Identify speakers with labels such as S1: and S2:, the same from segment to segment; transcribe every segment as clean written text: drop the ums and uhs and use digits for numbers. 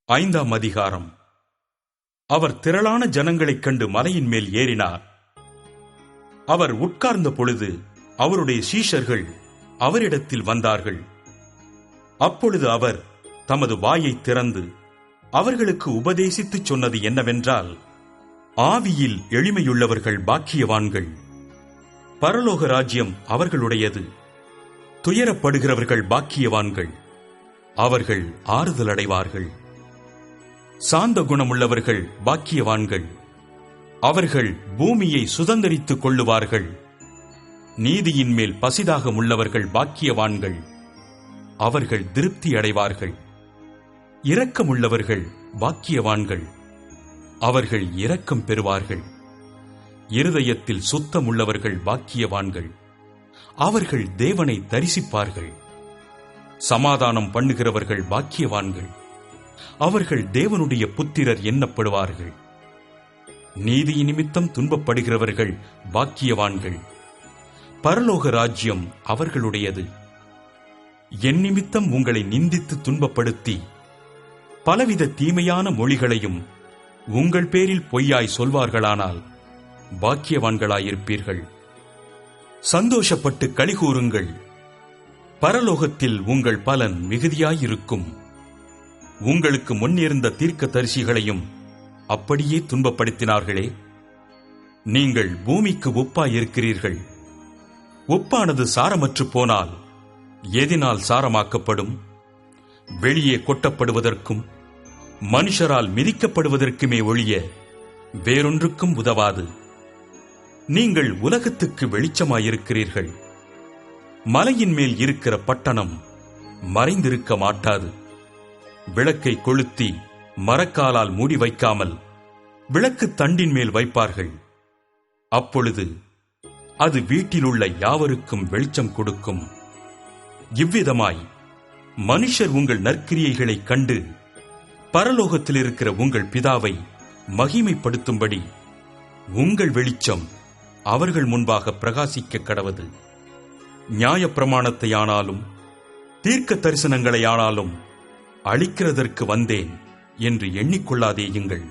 S1: 5ஆம் அதிகாரம். அவர் திரளான ஜனங்களைக் கண்டு மலையின் மேல் ஏறினார். அவர் உட்கார்ந்த பொழுது அவருடைய சீஷர்கள் அவரிடத்தில் வந்தார்கள். அப்பொழுது அவர் தமது வாயை திறந்து அவர்களுக்கு உபதேசித்துச் சொன்னது என்னவென்றால், ஆவியில் எளிமையுள்ளவர்கள் பாக்கியவான்கள், பரலோக ராஜ்யம் அவர்களுடையது. துயரப்படுகிறவர்கள் பாக்கியவான்கள், அவர்கள் ஆறுதல் அடைவார்கள். சாந்த குணமுள்ளவர்கள் பாக்கியவான்கள், அவர்கள் பூமியை சுதந்தரித்துக் கொள்ளுவார்கள். நீதியின் மேல் பசிதாகம் உள்ளவர்கள் பாக்கியவான்கள், அவர்கள் திருப்தி அடைவார்கள். இரக்கமுள்ளவர்கள் பாக்கியவான்கள், அவர்கள் இரக்கம் பெறுவார்கள். இருதயத்தில் சுத்தம் உள்ளவர்கள் பாக்கியவான்கள், அவர்கள் தேவனை தரிசிப்பார்கள். சமாதானம் பண்ணுகிறவர்கள் பாக்கியவான்கள், அவர்கள் தேவனுடைய புத்திரர் எண்ணப்படுவார்கள். நீதி நிமித்தம் துன்பப்படுகிறவர்கள் பாக்கியவான்கள், பரலோக ராஜ்யம் அவர்களுடையது. என் நிமித்தம் உங்களை நிந்தித்து துன்பப்படுத்தி பலவித தீமையான மொழிகளையும் உங்கள் பேரில் பொய்யாய் சொல்வார்களானால் பாக்கியவான்களாயிருப்பீர்கள். சந்தோஷப்பட்டு களிகூருங்கள், பரலோகத்தில் உங்கள் பலன் மிகுதியாயிருக்கும். உங்களுக்கு முன்னிருந்த தீர்க்கதரிசிகளையும் அப்படியே துன்பப்படுத்தினார்களே. நீங்கள் பூமிக்கு உப்பாயிருக்கிறீர்கள். உப்பானது சாரமற்று போனால் எதினால் சாரமாக்கப்படும்? வெளியே கொட்டப்படுவதற்கும் மனுஷரால் மிதிக்கப்படுவதற்குமே ஒழிய வேறொன்றுக்கும் உதவாது. நீங்கள் உலகத்துக்கு வெளிச்சமாயிருக்கிறீர்கள். மலையின் மேல் இருக்கிற பட்டணம் மறைந்திருக்க மாட்டாது. விளக்கை கொளுத்தி மரக்காலால் மூடி வைக்காமல் விளக்கு தண்டின் மேல் வைப்பார்கள். அப்பொழுது அது வீட்டிலுள்ள யாவருக்கும் வெளிச்சம் கொடுக்கும். இவ்விதமாய் மனுஷர் உங்கள் நற்கிரியைகளைக் கண்டு பரலோகத்தில் இருக்கிற உங்கள் பிதாவை மகிமைப்படுத்தும்படி உங்கள் வெளிச்சம் அவர்கள் முன்பாக பிரகாசிக்க கடவது. நியாயப்பிரமாணத்தை ஆனாலும் தீர்க்க தரிசனங்களை ஆனாலும் அழிக்கிறதற்கு வந்தேன் என்று எண்ணிக்கொள்ளாதேயுங்கள்.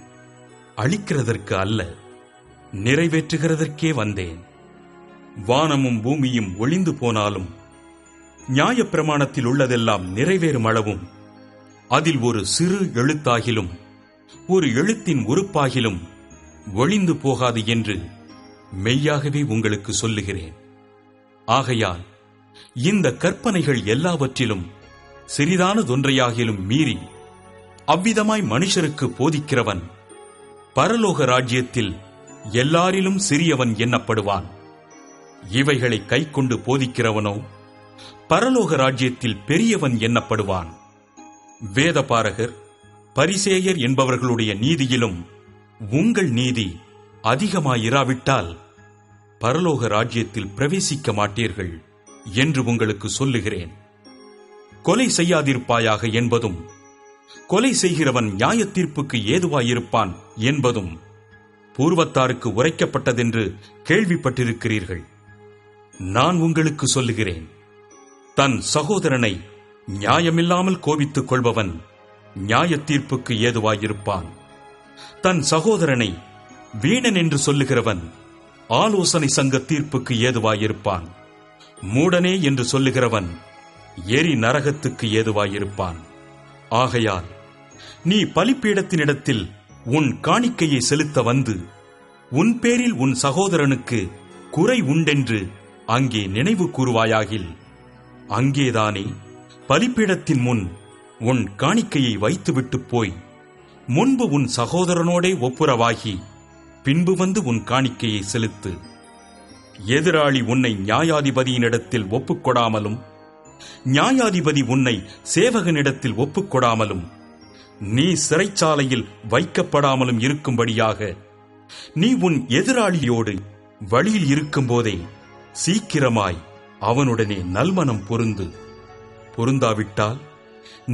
S1: அழிக்கிறதற்கு அல்ல, நிறைவேற்றுகிறதற்கே வந்தேன். வானமும் பூமியும் ஒளிந்து போனாலும் நியாயப்பிரமாணத்தில் உள்ளதெல்லாம் நிறைவேறும் அளவும் அதில் ஒரு சிறு எழுத்தாகிலும் ஒரு எழுத்தின் உறுப்பாகிலும் ஒளிந்து போகாது என்று மெய்யாகவே உங்களுக்கு சொல்லுகிறேன். ஆகையால் இந்த கற்பனைகள் எல்லாவற்றிலும் சிறிதானதொன்றையாகிலும் மீறி அவ்விதமாய் மனுஷருக்கு போதிக்கிறவன் பரலோக ராஜ்யத்தில் எல்லாரிலும் சிறியவன் எண்ணப்படுவான். இவைகளை கைக்கொண்டு போதிக்கிறவனோ பரலோக ராஜ்யத்தில் பெரியவன் எண்ணப்படுவான். வேதபாரகர் பரிசேயர் என்பவர்களுடைய நீதியிலும் உங்கள் நீதி அதிகமாயிராவிட்டால் பரலோக ராஜ்யத்தில் பிரவேசிக்க மாட்டீர்கள் என்று உங்களுக்கு சொல்லுகிறேன். கொலை செய்யாதிருப்பாயாக என்பதும் கொலை செய்கிறவன் நியாய தீர்ப்புக்கு ஏதுவாயிருப்பான் என்பதும் பூர்வத்தாருக்கு உரைக்கப்பட்டதென்று கேள்விப்பட்டிருக்கிறீர்கள். நான் உங்களுக்கு சொல்லுகிறேன், தன் சகோதரனை நியாயமில்லாமல் கோபித்துக் கொள்பவன் நியாய தீர்ப்புக்கு ஏதுவாயிருப்பான். தன் சகோதரனை வீணன் என்று சொல்லுகிறவன் ஆலோசனை சங்க தீர்ப்புக்கு ஏதுவாயிருப்பான். மூடனே என்று சொல்லுகிறவன் எரி நரகத்துக்கு ஏதுவாயிருப்பான். ஆகையால் நீ பலிப்பீடத்தினிடத்தில் உன் காணிக்கையை செலுத்த வந்து உன் பேரில் உன் சகோதரனுக்கு குறை உண்டென்று அங்கே நினைவு கூறுவாயாகில், அங்கேதானே பலிப்பீடத்தின் முன் உன் காணிக்கையை வைத்துவிட்டு போய் முன்பு உன் சகோதரனோடே ஒப்புரவாகி பின்பு வந்து உன் காணிக்கையை செலுத்து. எதிராளி உன்னை நியாயாதிபதியினிடத்தில் ஒப்புக்கொடாமலும் நியாயாதிபதி உன்னை சேவகனிடத்தில் ஒப்புக்கொடாமலும் நீ சிறைச்சாலையில் வைக்கப்படாமலும் இருக்கும்படியாக நீ உன் எதிராளியோடு வழியில் இருக்கும்போதே சீக்கிரமாய் அவனுடனே நல்மனம் பொருந்து. பொருந்தாவிட்டால்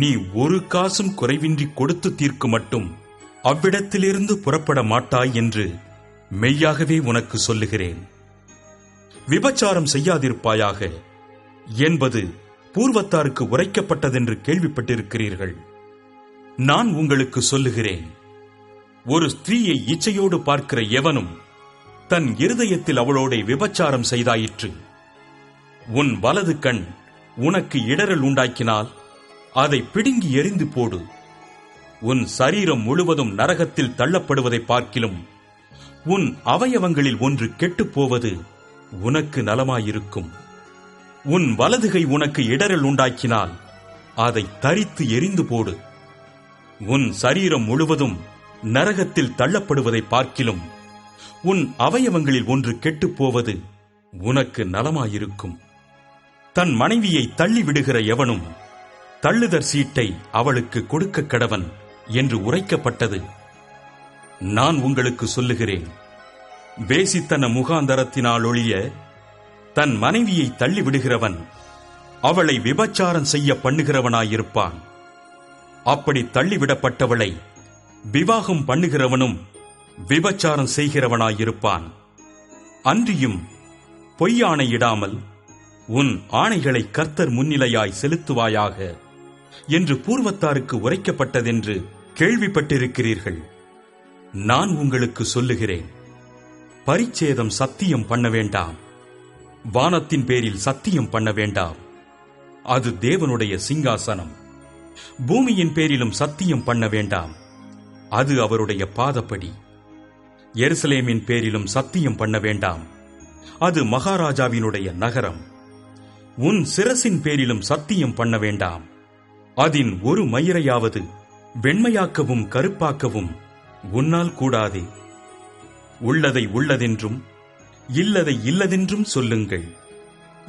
S1: நீ ஒரு காசும் குறைவின்றி கொடுத்து தீர்க்கும் மட்டும் அவ்விடத்திலிருந்து புறப்பட மாட்டாய் என்று மெய்யாகவே உனக்கு சொல்லுகிறேன். விபச்சாரம் செய்யாதிருப்பாயாக என்பது பூர்வத்தாருக்கு உரைக்கப்பட்டதென்று கேள்விப்பட்டிருக்கிறீர்கள். நான் உங்களுக்கு சொல்லுகிறேன், ஒரு ஸ்திரீயை இச்சையோடு பார்க்கிற எவனும் தன் இருதயத்தில் அவளோட விபச்சாரம் செய்தாயிற்று. உன் வலது கண் உனக்கு இடறல் உண்டாக்கினால் அதை பிடுங்கி எறிந்து போடு. உன் சரீரம் முழுவதும் நரகத்தில் தள்ளப்படுவதை பார்க்கிலும் உன் அவயவங்களில் ஒன்று கெட்டுப்போவது உனக்கு நலமாயிருக்கும். உன் வலதுகை உனக்கு இடறல் உண்டாக்கினால் அதை தரித்து எறிந்து போடு. உன் சரீரம் முழுவதும் நரகத்தில் தள்ளப்படுவதை பார்க்கிலும் உன் அவயவங்களில் ஒன்று கெட்டுப்போவது உனக்கு நலமாயிருக்கும். தன் மனைவியை தள்ளிவிடுகிற எவனும் தள்ளுதற் சீட்டை அவளுக்கு கொடுக்க கடவன் என்று உரைக்கப்பட்டது. நான் உங்களுக்கு சொல்லுகிறேன், வேசித்தன முகாந்தரத்தினால் ஒழிய தன் மனைவியை தள்ளிவிடுகிறவன் அவளை விபச்சாரம் செய்ய பண்ணுகிறவனாயிருப்பான். அப்படி தள்ளிவிடப்பட்டவளை விவாகம் பண்ணுகிறவனும் விபச்சாரம் செய்கிறவனாயிருப்பான். அன்றியும் பொய்யாணையிடாமல் உன் ஆணைகளை கர்த்தர் முன்னிலையாய் செலுத்துவாயாக என்று பூர்வத்தாருக்கு உரைக்கப்பட்டதென்று கேள்விப்பட்டிருக்கிறீர்கள். நான் உங்களுக்கு சொல்லுகிறேன், பரிச்சேதம் சத்தியம் பண்ண வேண்டாம், வானத்தின் பேரில் சத்தியம் பண்ண வேண்டாம், அது தேவனுடைய சிங்காசனம். பூமியின் பேரிலும் சத்தியம் பண்ண வேண்டாம், அது அவருடைய பாதப்படி. எருசலேமின் பேரிலும் சத்தியம் பண்ண வேண்டாம், அது மகாராஜாவினுடைய நகரம். உன் சிரசின் பேரிலும் சத்தியம் பண்ண வேண்டாம், அதின் ஒரு மயிரையாவது வெண்மையாக்கவும் கருப்பாக்கவும் உன்னால் கூடாதே. உள்ளதை உள்ளதென்றும் இல்லதை இல்லதென்றும் சொல்லுங்கள்.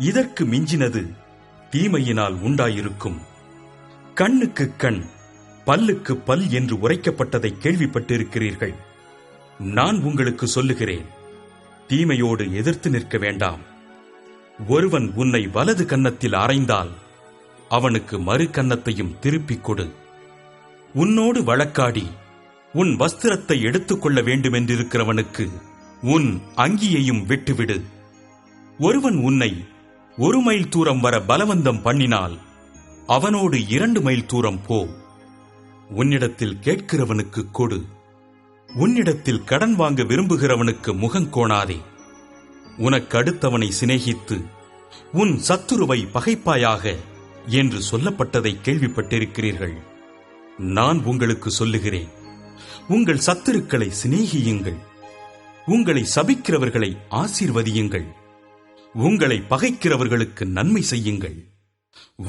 S1: இதற்கு மிஞ்சினது தீமையினால் உண்டாயிருக்கும். கண்ணுக்கு கண், பல்லுக்கு பல் என்று உரைக்கப்பட்டதை கேள்விப்பட்டிருக்கிறீர்கள். நான் உங்களுக்கு சொல்லுகிறேன், தீமையோடு எதிர்த்து நிற்க வேண்டாம். ஒருவன் உன்னை வலது கன்னத்தில் அறைந்தால் அவனுக்கு மறு கன்னத்தையும் திருப்பிக் கொடு. உன்னோடு வழக்காடி உன் வஸ்திரத்தை எடுத்துக்கொள்ள வேண்டுமென்றிருக்கிறவனுக்கு உன் அங்கியையும் விட்டுவிடு. ஒருவன் உன்னை 1 மைல் தூரம் வர பலவந்தம் பண்ணினால் அவனோடு 2 மைல் தூரம் போ. உன்னிடத்தில் கேட்கிறவனுக்கு கொடு. உன்னிடத்தில் கடன் வாங்க விரும்புகிறவனுக்கு முகங்கோணாதே. உனக்கு அடுத்தவனை சிநேகித்து உன் சத்துருவை பகைப்பாயாக என்று சொல்லப்பட்டதை கேள்விப்பட்டிருக்கிறீர்கள். நான் உங்களுக்கு சொல்லுகிறேன், உங்கள் சத்துருக்களை சிநேகியுங்கள், உங்களை சபிக்கிறவர்களை ஆசீர்வதியுங்கள், உங்களை பகைக்கிறவர்களுக்கு நன்மை செய்யுங்கள்,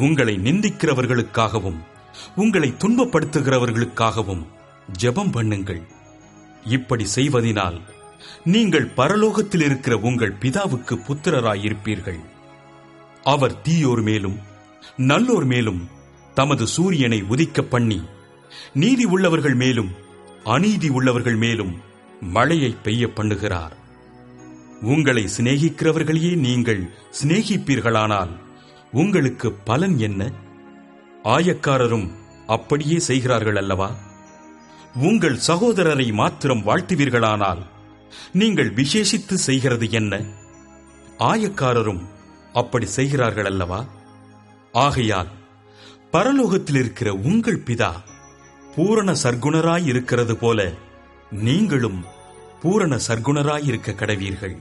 S1: உங்களை நிந்திக்கிறவர்களுக்காகவும் உங்களை துன்பப்படுத்துகிறவர்களுக்காகவும் ஜெபம் பண்ணுங்கள். இப்படி செய்வதினால் நீங்கள் பரலோகத்தில் இருக்கிற உங்கள் பிதாவுக்கு புத்திரராயிருப்பீர்கள். அவர் தீயோர் மேலும் நல்லோர் மேலும் தமது சூரியனை உதிக்க பண்ணி நீதி உள்ளவர்கள் மேலும் அநீதி உள்ளவர்கள் மேலும் மழையை பெய்ய பண்ணுகிறார். உங்களை சிநேகிக்கிறவர்களையே நீங்கள் சிநேகிப்பீர்களானால் உங்களுக்கு பலன் என்ன? ஆயக்காரரும் அப்படியே செய்கிறார்கள் அல்லவா? உங்கள் சகோதரரை மாத்திரம் வாழ்த்துவீர்களானால் நீங்கள் விசேஷித்து செய்கிறது என்ன? ஆயக்காரரும் அப்படி செய்கிறார்கள் அல்லவா? ஆகையால் பரலோகத்தில் இருக்கிற உங்கள் பிதா பூரண சர்க்குணராய் இருக்கிறது போல நீங்களும் பூரண சர்க்குணராய் இருக்க கடவீர்கள்.